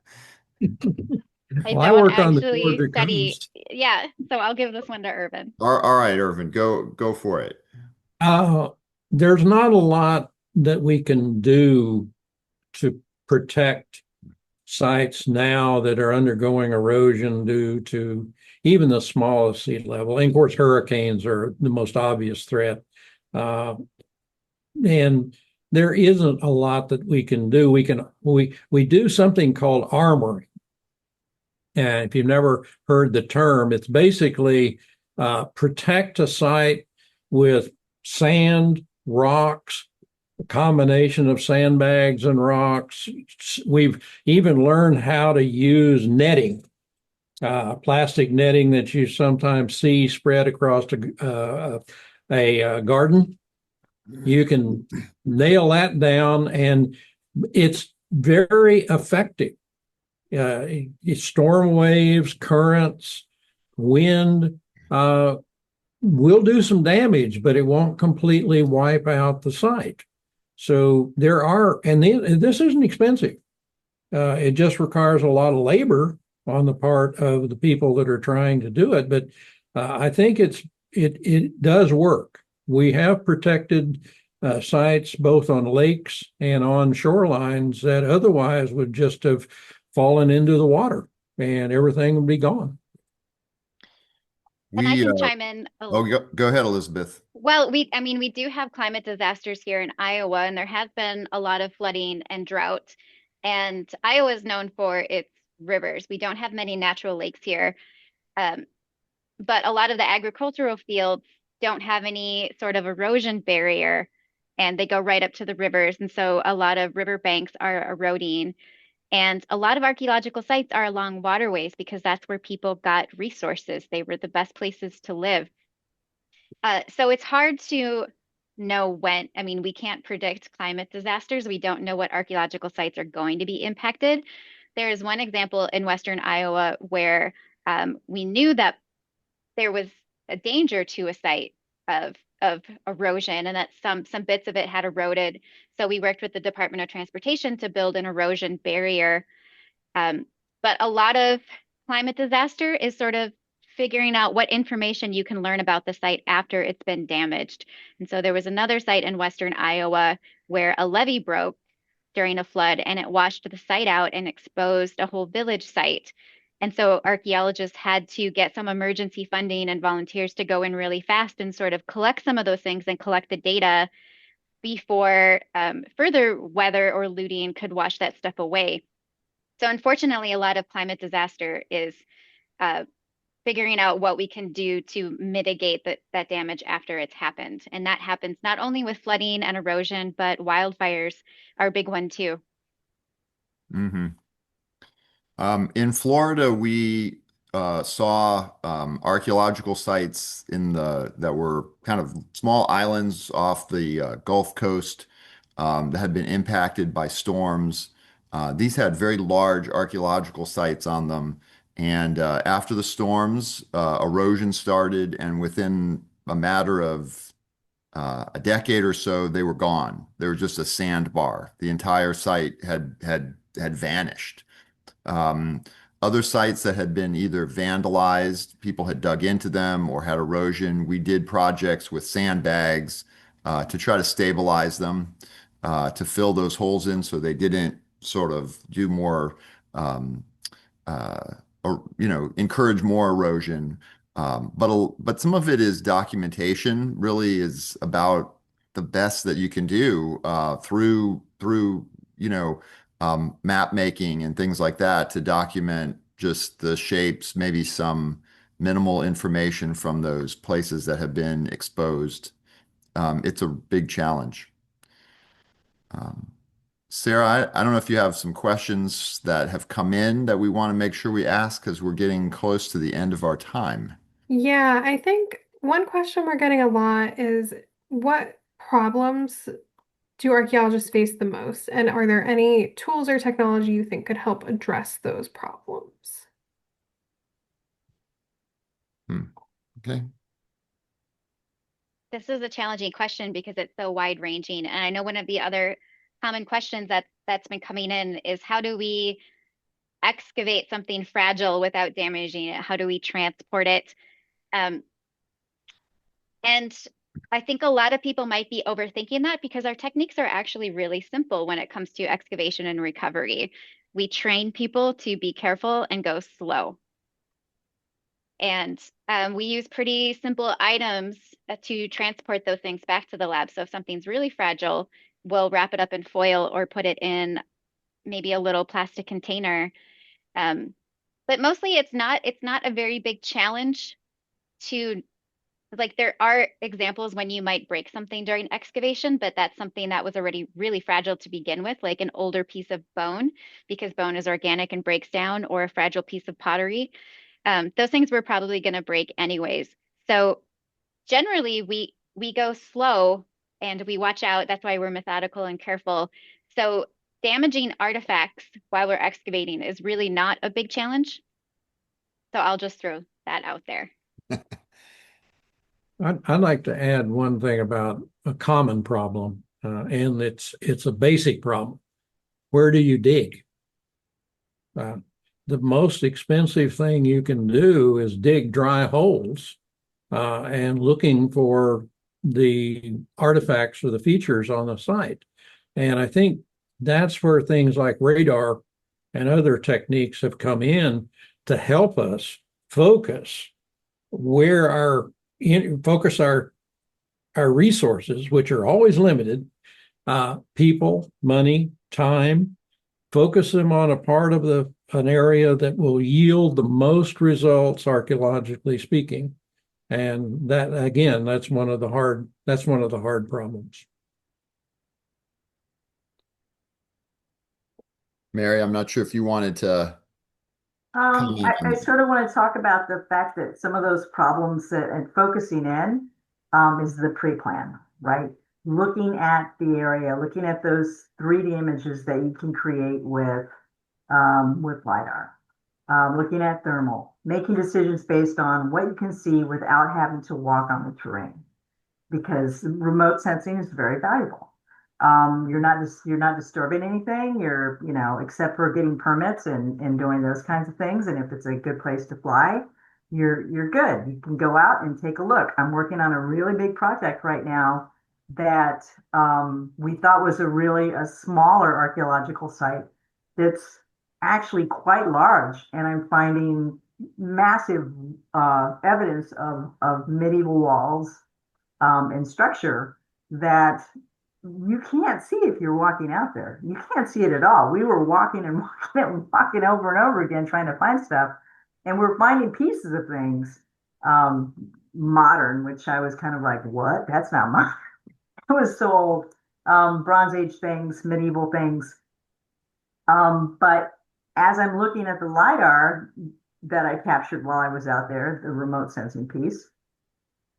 Well, I don't work on the actually Georgia study. coast. Yeah, so I'll give this one to Ervan. All right, Ervan, go for it. There's not a lot that we can do to protect sites now that are undergoing erosion due to even the smallest sea level. And of course, hurricanes are the most obvious threat. And there isn't a lot that we can do. We do something called armoring. And if you've never heard the term, it's basically protect a site with sand, rocks, a combination of sandbags and rocks. We've even learned how to use netting, plastic netting that you sometimes see spread across a garden. You can nail that down, and it's very effective. Storm waves, currents, wind will do some damage, but it won't completely wipe out the site. So there are, and this isn't expensive. It just requires a lot of labor on the part of the people that are trying to do it. But I think it does work. We have protected sites both on lakes and on shorelines that otherwise would just have fallen into the water and everything would be gone. And I We can chime in oh, go ahead, Elizabeth. well, I mean, we do have climate disasters here in Iowa, and there has been a lot of flooding and drought. And Iowa is known for its rivers. We don't have many natural lakes here, um, but a lot of the agricultural fields don't have any sort of erosion barrier, and they go right up to the rivers. And so a lot of river banks are eroding. And a lot of archaeological sites are along waterways because that's where people got resources. They were the best places to live. So it's hard to know when, I mean, we can't predict climate disasters. We don't know what archaeological sites are going to be impacted. There is one example in Western Iowa where we knew that there was a danger to a site of erosion and that some bits of it had eroded. So we worked with the Department of Transportation to build an erosion barrier. Um, but a lot of climate disaster is sort of figuring out what information you can learn about the site after it's been damaged. And so there was another site in Western Iowa where a levee broke during a flood and it washed the site out and exposed a whole village site. And so archaeologists had to get some emergency funding and volunteers to go in really fast and sort of collect some of those things and collect the data before further weather or looting could wash that stuff away. So unfortunately, a lot of climate disaster is uh, figuring out what we can do to mitigate that damage after it's happened. And that happens not only with flooding and erosion, but wildfires are a big one too. Hmm. In Florida, we saw archaeological sites that were kind of small islands off the Gulf Coast that had been impacted by storms. These had very large archaeological sites on them, and after the storms, erosion started, and within a matter of a decade or so, they were gone. They were just a sandbar. The entire site had vanished. Um, Other sites that had been either vandalized, people had dug into them, or had erosion. We did projects with sandbags to try to stabilize them, to fill those holes in so they didn't sort of do more, um, or, encourage more erosion. But some of it is documentation, really is about the best that you can do through map making and things like that to document just the shapes, maybe some minimal information from those places that have been exposed. It's a big challenge. Um, Sarah, I don't know if you have some questions that have come in that we want to make sure we ask because we're getting close to the end of our time. Yeah, I think one question we're getting a lot is what problems do archaeologists face the most? And are there any tools or technology you think could help address those problems? Hmm. Okay. This is a challenging question because it's so wide ranging. And I know one of the other common questions that's been coming in is how do we excavate something fragile without damaging it? How do we transport it? Um, and I think a lot of people might be overthinking that because our techniques are actually really simple when it comes to excavation and recovery. We train people to be careful and go slow. And we use pretty simple items to transport those things back to the lab. So if something's really fragile, we'll wrap it up in foil or put it in maybe a little plastic container. Um, but mostly it's not a very big challenge to like there are examples when you might break something during excavation, but that's something that was already really fragile to begin with, like an older piece of bone, because bone is organic and breaks down, or a fragile piece of pottery. Those things were probably going to break anyways. So generally, we go slow and we watch out. That's why we're methodical and careful. So damaging artifacts while we're excavating is really not a big challenge. So I'll just throw that out there. I'd like to add one thing about a common problem, and it's a basic problem. Where do you dig? The most expensive thing you can do is dig dry holes and looking for the artifacts or the features on the site. And I think that's where things like radar and other techniques have come in to help us focus our resources, which are always limited, people, money, time, focus them on a part of an area that will yield the most results archaeologically speaking. And that, again, that's one of the hard problems. Mary, I'm not sure if you wanted to comment on I that. sort of want to talk about the fact that some of those problems and focusing in is the pre-plan, right? Looking at the area, looking at those 3D images that you can create with LiDAR, looking at thermal, making decisions based on what you can see without having to walk on the terrain, because remote sensing is very valuable. You're not disturbing anything. Except for getting permits and doing those kinds of things. And if it's a good place to fly, you're good. You can go out and take a look. I'm working on a really big project right now that we thought was a smaller archaeological site that's actually quite large, and I'm finding massive evidence of medieval walls and structure that you can't see if you're walking out there. You can't see it at all. We were walking and walking and walking over and over again trying to find stuff, and we're finding pieces of things modern, which I was kind of like, what? That's not modern. It was so old. Bronze Age things, medieval things. But as I'm looking at the LiDAR that I captured while I was out there, the remote sensing piece,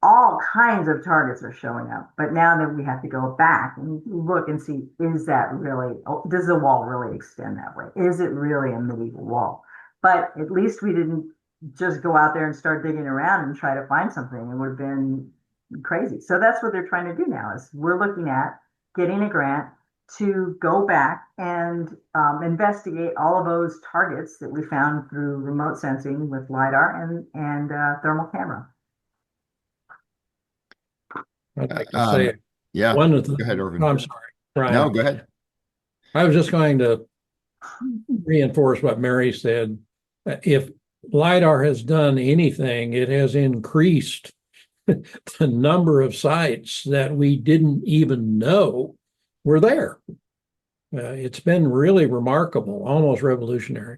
all kinds of targets are showing up. But now that we have to go back and look and see, does the wall really extend that way? Is it really a medieval wall? But at least we didn't just go out there and start digging around and try to find something. It would have been crazy. So that's what they're trying to do now, is we're looking at getting a grant to go back and investigate all of those targets that we found through remote sensing with LiDAR and thermal camera. I'd like to say yeah. one of the, Go ahead, Ervan. I'm sorry, Brian. No, go ahead. I was just going to reinforce what Mary said. If LiDAR has done anything, it has increased the number of sites that we didn't even know were there. It's been really remarkable, almost revolutionary.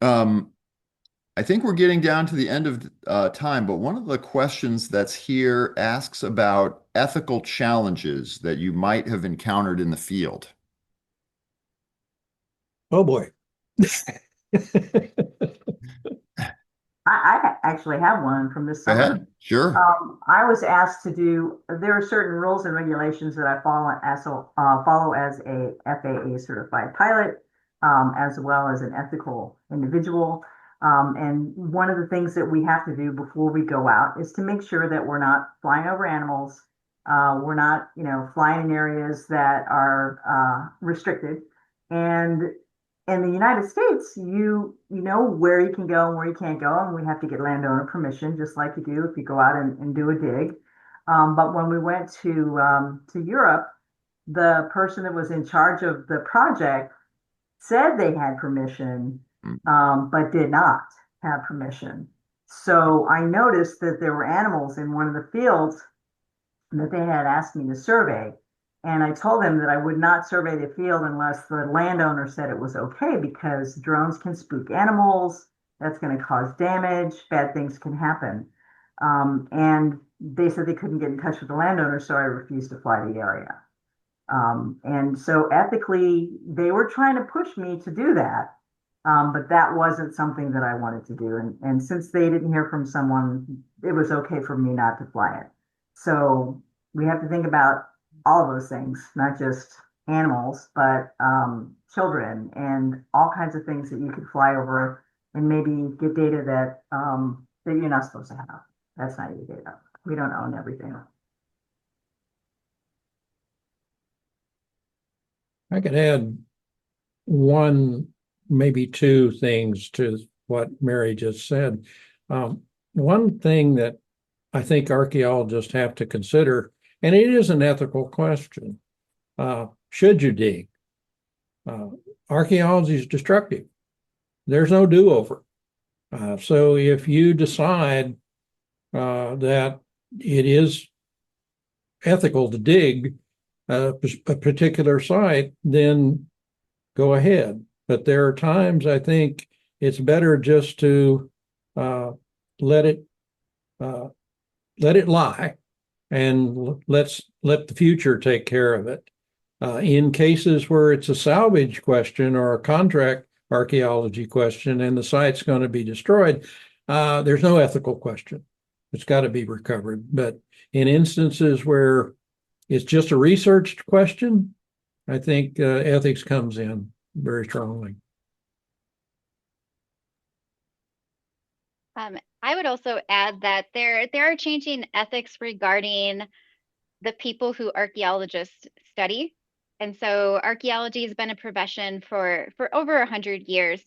I think we're getting down to the end of time, but one of the questions that's here asks about ethical challenges that you might have encountered in the field. Oh boy. I actually have one from this Go summer. ahead. Sure. I was asked there are certain rules and regulations that I follow as a FAA certified pilot, as well as an ethical individual. And one of the things that we have to do before we go out is to make sure that we're not flying over animals. We're not, flying in areas that are restricted. And in the United States, you know where you can go and where you can't go, and we have to get landowner permission, just like you do if you go out and do a dig. But when we went to Europe, the person that was in charge of the project said they had permission, but did not have permission. So I noticed that there were animals in one of the fields that they had asked me to survey. And I told them that I would not survey the field unless the landowner said it was okay, because drones can spook animals. That's going to cause damage. Bad things can happen. And they said they couldn't get in touch with the landowner, so I refused to fly the area. And so ethically, they were trying to push me to do that. But that wasn't something that I wanted to do. And since they didn't hear from someone, it was okay for me not to fly it. So we have to think about all of those things, not just animals, but children and all kinds of things that you could fly over and maybe get data that you're not supposed to have. That's not your data. We don't own everything. I could add one, maybe two things to what Mary just said. One thing that I think archaeologists have to consider, and it is an ethical question, should you dig? Archaeology is destructive. There's no do-over. So if you decide that it is ethical to dig a particular site, then go ahead. But there are times I think it's better just to let it lie, and let the future take care of it. In cases where it's a salvage question or a contract archaeology question and the site's going to be destroyed, there's no ethical question. It's got to be recovered. But in instances where it's just a research question, I think ethics comes in very strongly. I would also add that there are changing ethics regarding the people who archaeologists study. And so archaeology has been a profession for over 100 years.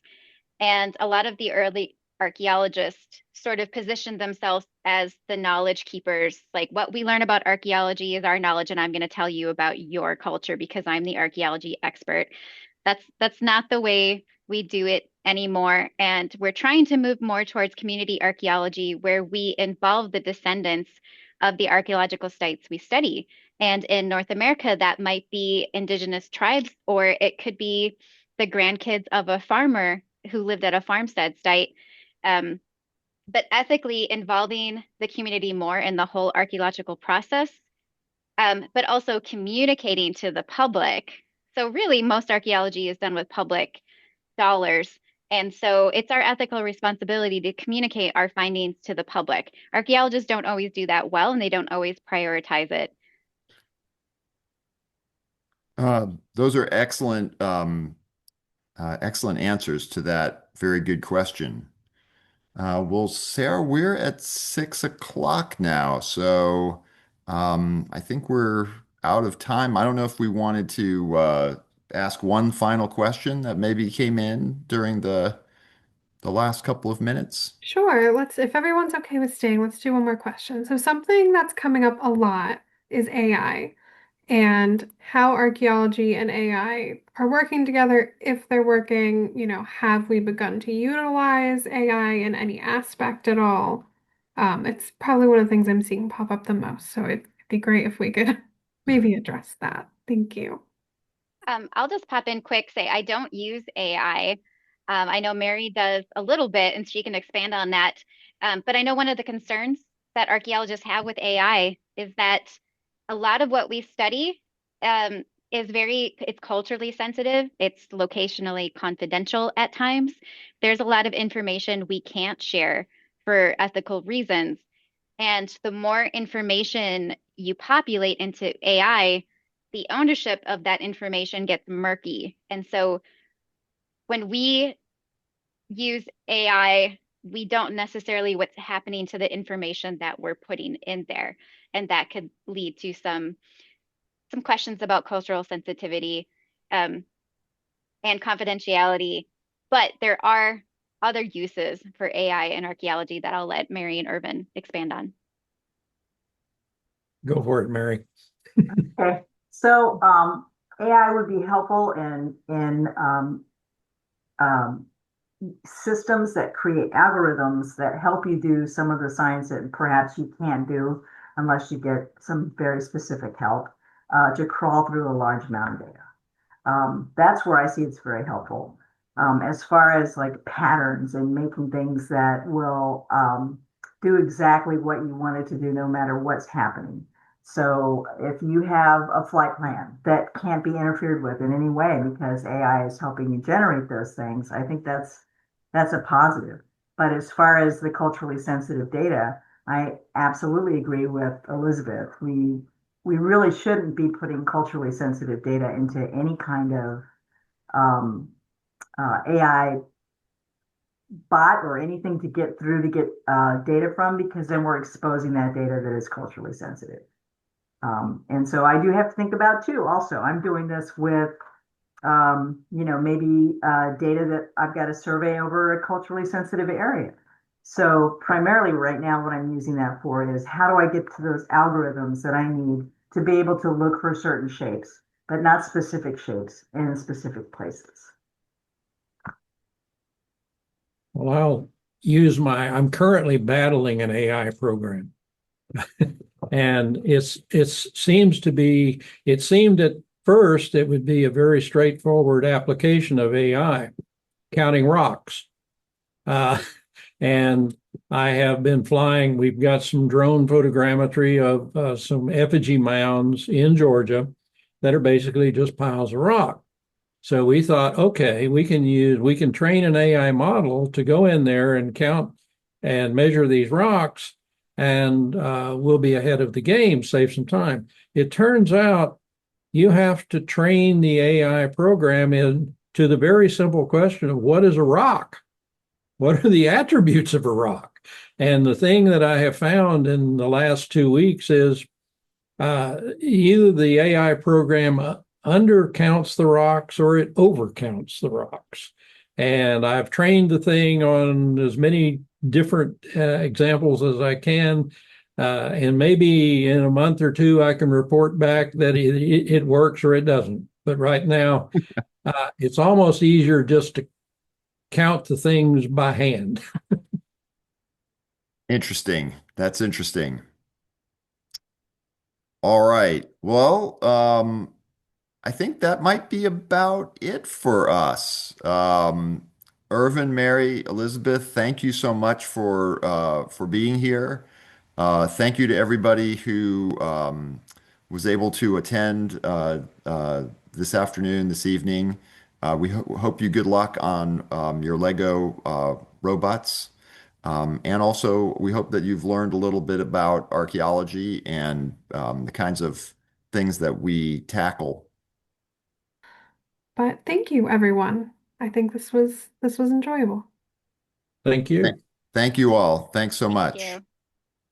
And a lot of the early archaeologists sort of positioned themselves as the knowledge keepers. Like, what we learn about archaeology is our knowledge, and I'm going to tell you about your culture because I'm the archaeology expert. That's not the way we do it anymore. And we're trying to move more towards community archaeology, where we involve the descendants of the archaeological sites we study. And in North America, that might be indigenous tribes, or it could be the grandkids of a farmer who lived at a farmstead site. But ethically involving the community more in the whole archaeological process, but also communicating to the public. So really, most archaeology is done with public dollars. And so it's our ethical responsibility to communicate our findings to the public. Archaeologists don't always do that well, and they don't always prioritize it. Those are excellent answers to that very good question. Well, Sarah, we're at 6 o'clock now, so I think we're out of time. I don't know if we wanted to ask one final question that maybe came in during the last couple of minutes. Sure, if everyone's okay with staying, let's do one more question. So something that's coming up a lot is AI and how archaeology and AI are working together. If they're working, have we begun to utilize AI in any aspect at all? It's probably one of the things I'm seeing pop up the most. So it'd be great if we could maybe address that. Thank you. I'll just pop in quick, say I don't use AI. I know Mary does a little bit, and she can expand on that. But I know one of the concerns that archaeologists have with AI is that a lot of what we study it's culturally sensitive. It's locationally confidential at times. There's a lot of information we can't share for ethical reasons. And the more information you populate into AI, the ownership of that information gets murky. And so when we use AI, we don't necessarily what's happening to the information that we're putting in there. And that could lead to some questions about cultural sensitivity and confidentiality. But there are other uses for AI in archaeology that I'll let Mary and Ervan expand on. Go for it, Mary. Okay, so AI would be helpful in systems that create algorithms that help you do some of the science that perhaps you can't do unless you get some very specific help to crawl through a large amount of data. That's where I see it's very helpful. As far as like patterns and making things that will do exactly what you want it to do no matter what's happening. So if you have a flight plan that can't be interfered with in any way because AI is helping you generate those things, I think that's a positive. But as far as the culturally sensitive data, I absolutely agree with Elizabeth. We really shouldn't be putting culturally sensitive data into any kind of AI bot or anything to get through to get data from, because then we're exposing that data that is culturally sensitive. And so I do have to think about too. Also, I'm doing this with maybe data that I've got to survey over a culturally sensitive area. So primarily right now, what I'm using that for is how do I get to those algorithms that I need to be able to look for certain shapes, but not specific shapes in specific places. Well, I'm currently battling an AI program. And it seemed at first it would be a very straightforward application of AI, counting rocks. Uh, and I have been flying, we've got some drone photogrammetry of some effigy mounds in Georgia that are basically just piles of rock. So we thought, okay, we can train an AI model to go in there and count and measure these rocks, and we'll be ahead of the game, save some time. It turns out you have to train the AI program in to the very simple question of what is a rock? What are the attributes of a rock? And the thing that I have found in the last 2 weeks is either the AI program undercounts the rocks or it overcounts the rocks. And I've trained the thing on as many different examples as I can. And maybe in a month or two, I can report back that it works or it doesn't. But right now, it's almost easier just to count the things by hand. Interesting. That's interesting. All right. Well, I think that might be about it for us. Ervan, Mary, Elizabeth, thank you so much for being here. Thank you to everybody who was able to attend this afternoon, this evening. We hope you good luck on your Lego robots. And also, we hope that you've learned a little bit about archaeology and the kinds of things that we tackle. But thank you, everyone. I think this was enjoyable. Thank you. Thank you all. Thanks so Thank much. you.